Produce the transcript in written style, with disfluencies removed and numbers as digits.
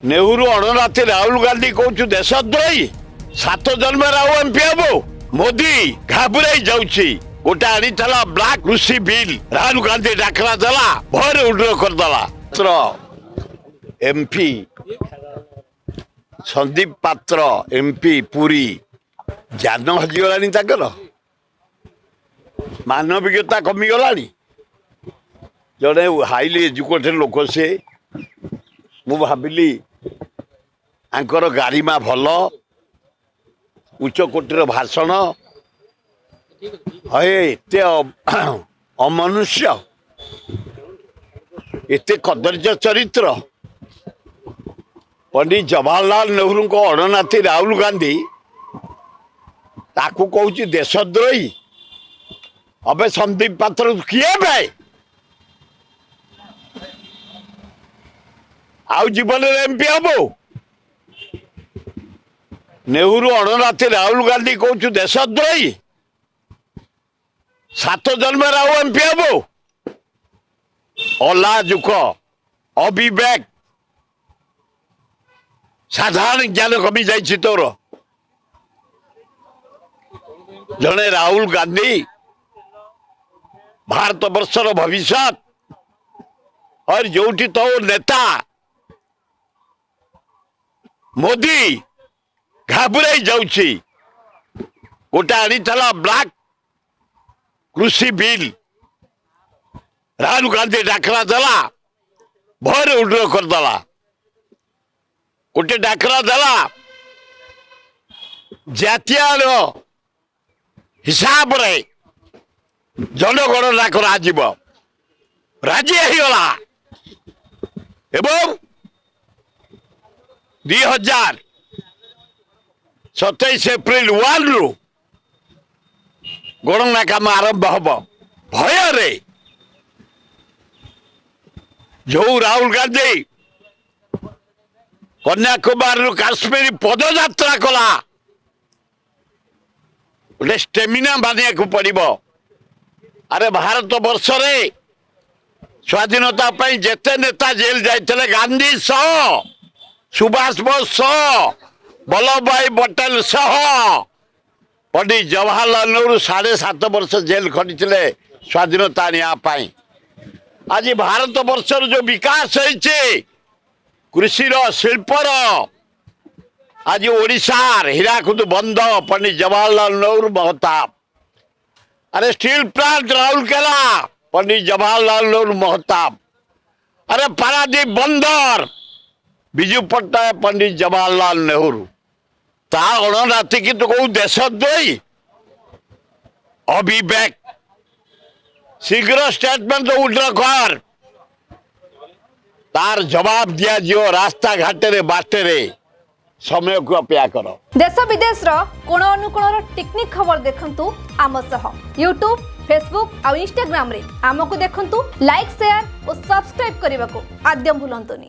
नेहरू अणनाथी राहुल गांधी कहूँ देशद्रोही 7 जन्म राहु एमपी हम मोदी घाबुराई जाऊँगी गोटे आनी ब्लैक कृषि बिल राहुल गांधी डाकरा देला भर उड्र करदेला एमपी संदीप पात्र एमपी पुरी जान हजिगला मानविकता कमिगला जड़े हाईली एजुकेटेड लोक से मु भाविली आंकर गारिमा भल उच्च कोटीर भाषण एत अमनुष्य एत कदर्य चरित्र पंडित जवाहरलाल नेहरू को अणनाथी राहुल गांधी ताकू कहूँ देशद्रोही अबे संदीप पात्र किए भाई आउ जीवन एमपी हम नेहरू अणनाथी राहुल गांधी कहूँ देशद्रोही 7 जन्म राहु एमपी हम अलाजुक अविवेक साधारण ज्ञान कमी जाइए तोर जड़े राहुल गांधी भारत वर्षर भविष्य और जोटी तो नेता मोदी घाबुराई जाऊँगी गोटे आनी ब्लैक कृषि बिल राहुल गांधी डाकरा देला भर उड्र करदेला गोटे डाकरा देला जातीय हिसाब रे जनगणना कराजिब राजी होगला एवं 2027 एप्रिल 1 रु गणना काम आरंभ हम भय जो राहुल गांधी कन्याकुमारी काश्मीर पदयात्रा कला गोटे स्टेमिना मानिया को पड़ो अरे भारत वर्ष रे स्वाधीनता जेते नेता जेल जाते गांधी सह सुभाष बोस सह वल्लभ भाई पटेल सह पंडित जवाहरलाल नेहरू 7.5 वर्ष जेल खटिले स्वाधीनता आने आज भारत वर्षर जो विकास होइछे कृषि शिल्पर आज ओडिशार हीराकुद बंद पंडित जवाहरलाल नेहरू महताब अरे स्टील प्लांट राउरकेला पंडित जवाहरलाल नेहरू महताब अरे पारादीप बंदर विजु पट्टनायक पंडित जवाहरलाल नेहरू ता अणनाथी की तो कहूँ देशद्रोही अविवेक शीघ्र स्टेटमेंट उड्र कर तार जवाब दिया जो रास्ता घाटे बाटे समय को अपेक्षा कर देश विदेश कोण अनुकोण टेक्निक खबर देखंतु आम सह यूट्यूब फेसबुक और इंस्टाग्राम रे आमको देखंतु लाइक शेयर और सब्सक्राइब करने को आद्य भूलंतुनी।